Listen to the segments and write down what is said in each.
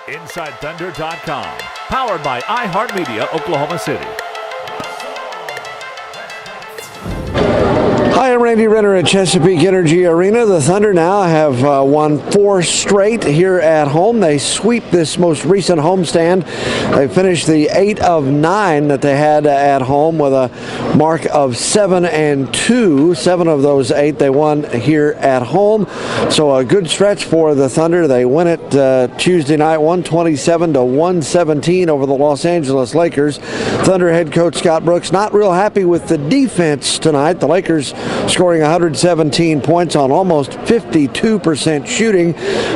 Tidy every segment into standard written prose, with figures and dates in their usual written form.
InsideThunder.com. Powered by iHeartMedia, Oklahoma City. Hi, I'm Randy Renner at Chesapeake Energy Arena. The Thunder now have won 4 straight here at home. They sweep this most recent homestand. They finished the 8 of 9 that they had at home with a mark of 7-2. 7 of those 8 they won here at home. So a good stretch for the Thunder. They win it Tuesday night, 127-117 over the Los Angeles Lakers. Thunder head coach Scott Brooks not real happy with the defense tonight. The Lakers scoring 117 points on almost 52% shooting,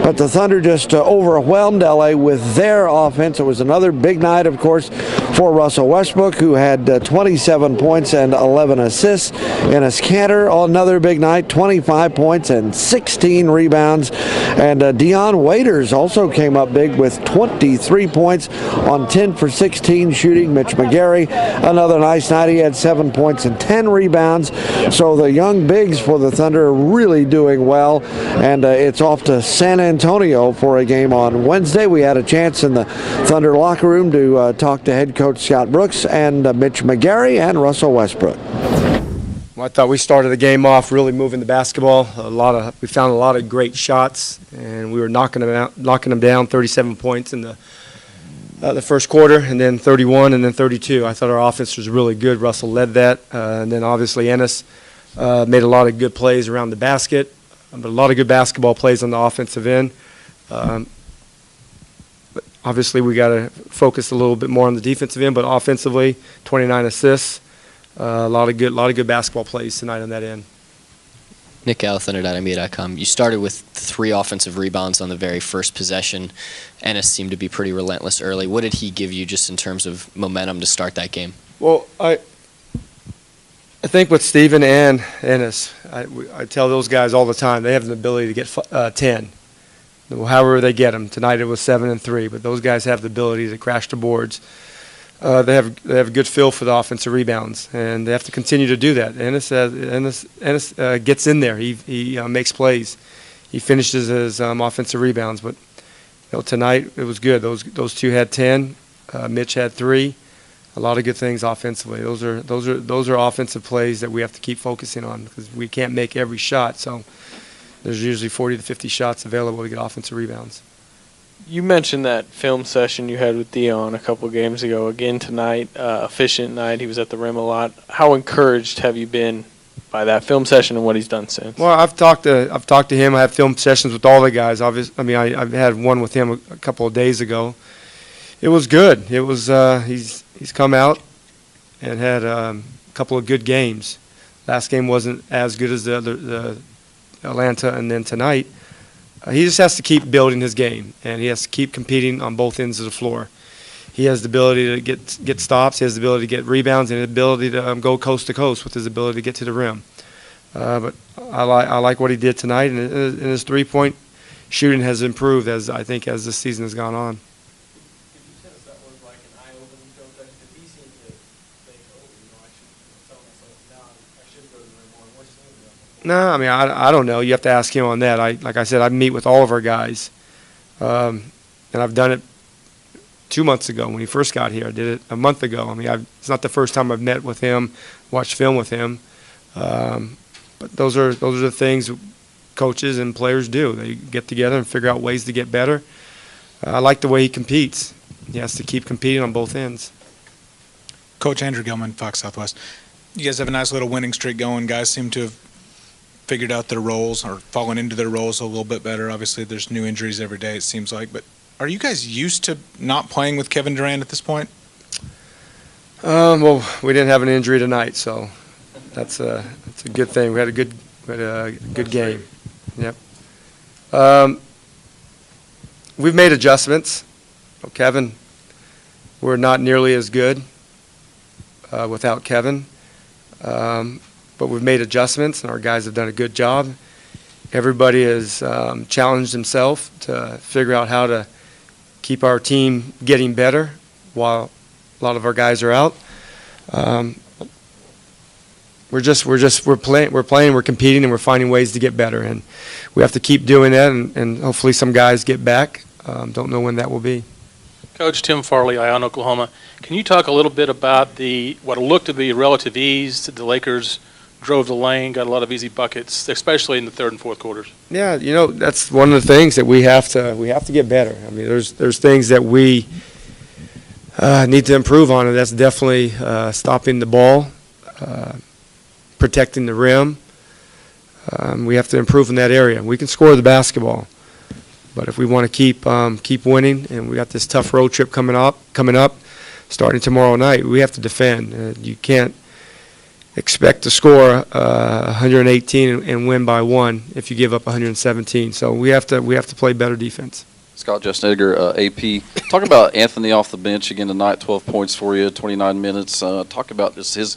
but the Thunder just overwhelmed LA with their offense. It was another big night, of course, for Russell Westbrook, who had 27 points and 11 assists. Enes Kanter, another big night, 25 points and 16 rebounds. And Dion Waiters also came up big with 23 points on 10 for 16 shooting. Mitch McGary, another nice night. He had 7 points and 10 rebounds. So the young bigs for the Thunder are really doing well, and it's off to San Antonio for a game on Wednesday. We had a chance in the Thunder locker room to talk to head coach Scott Brooks and Mitch McGary and Russell Westbrook. Well, I thought we started the game off really moving the basketball. We found a lot of great shots, and we were knocking them down. 37 points in the first quarter, and then 31, and then 32. I thought our offense was really good. Russell led that, and then obviously Enes made a lot of good plays around the basket, but a lot of good basketball plays on the offensive end. But obviously, we got to focus a little bit more on the defensive end. But offensively, 29 assists, a lot of good basketball plays tonight on that end. Nick Gall, Thunder.NBA.com. You started with 3 offensive rebounds on the very first possession. Enes seemed to be pretty relentless early. What did he give you just in terms of momentum to start that game? Well, I think with Steven and Enes, I tell those guys all the time, they have the ability to get 10. However they get them. Tonight it was 7 and 3, but those guys have the ability to crash the boards. They have a good feel for the offensive rebounds, and they have to continue to do that. Enes gets in there. He makes plays. He finishes his offensive rebounds. But tonight it was good. Those two had 10. Mitch had 3. A lot of good things offensively. Those are offensive plays that we have to keep focusing on because we can't make every shot. So there's usually 40 to 50 shots available to get offensive rebounds. You mentioned that film session you had with Dion a couple games ago. Again tonight, efficient night. He was at the rim a lot. How encouraged have you been by that film session and what he's done since? Well, I've talked to him. I have film sessions with all the guys. Obviously, I've had one with him a couple of days ago. It was good. It was he's come out and had a couple of good games. Last game wasn't as good as the Atlanta, and then tonight. He just has to keep building his game, and he has to keep competing on both ends of the floor. He has the ability to get stops. He has the ability to get rebounds and the ability to go coast to coast with his ability to get to the rim. But I like what he did tonight, and his three-point shooting has improved as the season has gone on. No, I mean, I don't know. You have to ask him on that. Like I said, I meet with all of our guys, and I've done it 2 months ago when he first got here. I did it a month ago. I mean, it's not the first time I've met with him, watched film with him. But those are the things coaches and players do. They get together and figure out ways to get better. I like the way he competes. He has to keep competing on both ends. Coach Andrew Gilman, Fox Southwest. You guys have a nice little winning streak going. Guys seem to have figured out their roles or fallen into their roles a little bit better. Obviously, there's new injuries every day, it seems like. But are you guys used to not playing with Kevin Durant at this point? Well, we didn't have an injury tonight, so that's a good thing. We had a good game. Yep. We've made adjustments. Kevin, we're not nearly as good without Kevin. But we've made adjustments, and our guys have done a good job. Everybody has challenged himself to figure out how to keep our team getting better while a lot of our guys are out. We're playing, we're competing, and we're finding ways to get better, and we have to keep doing that. And hopefully, some guys get back. Don't know when that will be. Coach Tim Farley, Ion, Oklahoma. Can you talk a little bit about what looked to be relative ease? The Lakers drove the lane, got a lot of easy buckets, especially in the third and fourth quarters. Yeah, that's one of the things that we have to get better. I mean, there's things that we need to improve on, and that's definitely stopping the ball, protecting the rim. We have to improve in that area. We can score the basketball, but if we want to keep winning, and we got this tough road trip coming up, starting tomorrow night, we have to defend. You can't expect to score 118 and win by 1 if you give up 117. So we have to play better defense. Scott, Justin Edgar, AP. Talk about Anthony off the bench again tonight. 12 points for you, 29 minutes. Talk about just his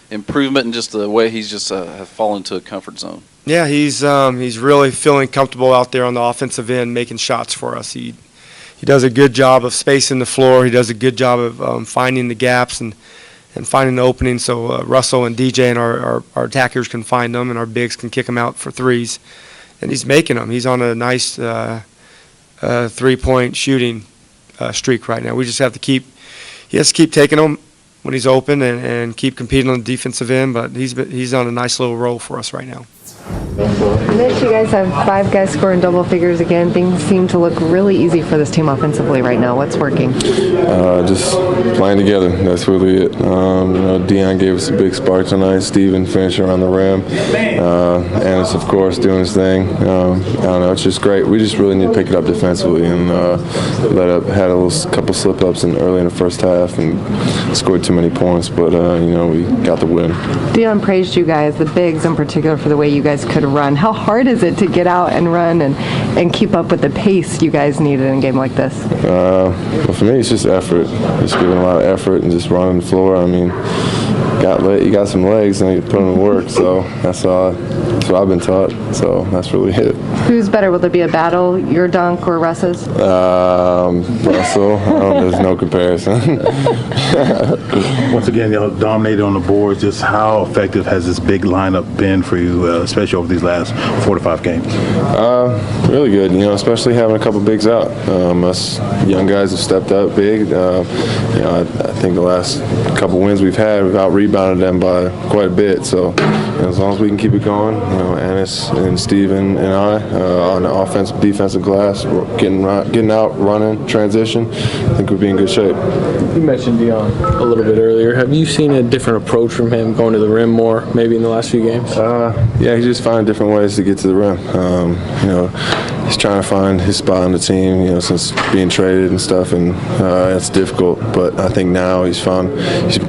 improvement and just the way he's just have fallen to a comfort zone. Yeah, he's really feeling comfortable out there on the offensive end, making shots for us. He does a good job of spacing the floor. He does a good job of finding the gaps and finding the opening so Russell and DJ and our attackers can find them and our bigs can kick them out for threes. And he's making them. He's on a nice three-point shooting streak right now. We just have to keep taking them when he's open and keep competing on the defensive end, but he's on a nice little roll for us right now. Mitch, you guys have 5 guys scoring double figures again. Things seem to look really easy for this team offensively right now. What's working? Just playing together. That's really it. Deion gave us a big spark tonight. Steven finishing around the rim. Ennis, of course, doing his thing. I don't know. It's just great. We just really need to pick it up defensively and had a couple slip-ups early in the first half and scored too many points, but, we got the win. Deion praised you guys, the bigs in particular, for the way you guys could run. How hard is it to get out and run and keep up with the pace you guys needed in a game like this? Well, for me, it's just effort. Just giving a lot of effort and just running the floor. I mean, you got some legs and you put them to work. So that's what I've been taught. So that's really it. Who's better? Will there be a battle, your dunk or Russ's? Russell. There's no comparison. Once again, dominated on the boards. Just how effective has this big lineup been for you, especially over these last 4 to 5 games? Really good. Especially having a couple bigs out. Us young guys have stepped up big. I think the last couple wins we've had, we've out-rebounded them by quite a bit. So as long as we can keep it going, Ennis and Steven and I on the offensive, defensive glass, getting out, running, transition, I think we'll be in good shape. You mentioned Deion a little bit earlier. Have you seen a different approach from him going to the rim more maybe in the last few games? Yeah, he's just finding different ways to get to the rim. He's trying to find his spot on the team, since being traded and stuff, and it's difficult. But I think now he's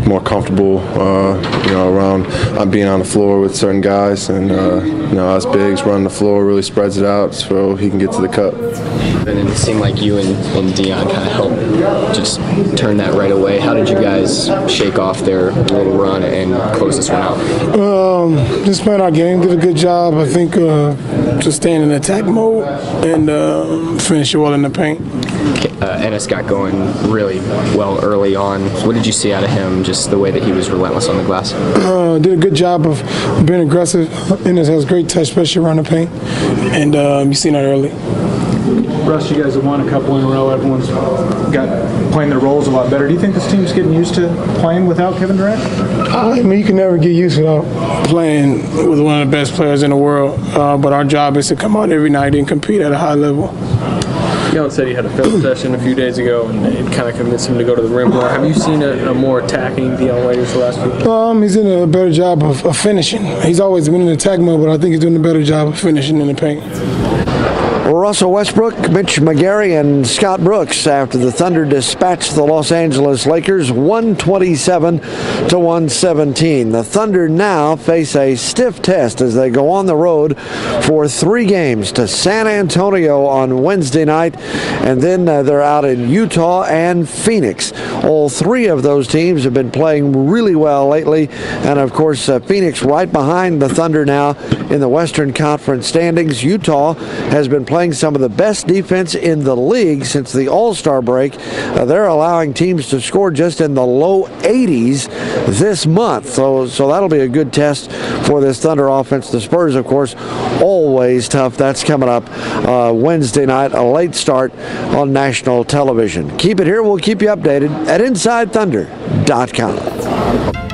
more comfortable, around being on the floor with certain guys, and us bigs running the floor really spreads it out so he can get to the cup. And it seemed like you and Deion kind of helped just turn that right away. How did you guys shake off their little run and close this one out? Just playing our game, did a good job. I think just staying in attack mode and finish well in the paint. Ennis got going really well early on. What did you see out of him, just the way that he was relentless on the glass? Did a good job of being aggressive. Ennis has great touch, especially around the paint, and you seen that early. Russ, you guys have won a couple in a row. Everyone's got playing their roles a lot better. Do you think this team's getting used to playing without Kevin Durant? I mean, you can never get used without playing with one of the best players in the world. But our job is to come out every night and compete at a high level. Deion said he had a film session a few days ago, and it kind of convinced him to go to the rim more. Have you seen a more attacking Deion Waiters the last few? He's in a better job of finishing. He's always been in attack mode, but I think he's doing a better job of finishing in the paint. Russell Westbrook, Mitch McGarry, and Scott Brooks after the Thunder dispatched the Los Angeles Lakers 127 to 117. The Thunder now face a stiff test as they go on the road for 3 games to San Antonio on Wednesday night, and then they're out in Utah and Phoenix. All 3 of those teams have been playing really well lately, and of course Phoenix right behind the Thunder now in the Western Conference standings. Utah has been playing playing some of the best defense in the league since the All-Star break. They're allowing teams to score just in the low 80s this month. So that'll be a good test for this Thunder offense. The Spurs, of course, always tough. That's coming up Wednesday night, a late start on national television. Keep it here. We'll keep you updated at InsideThunder.com.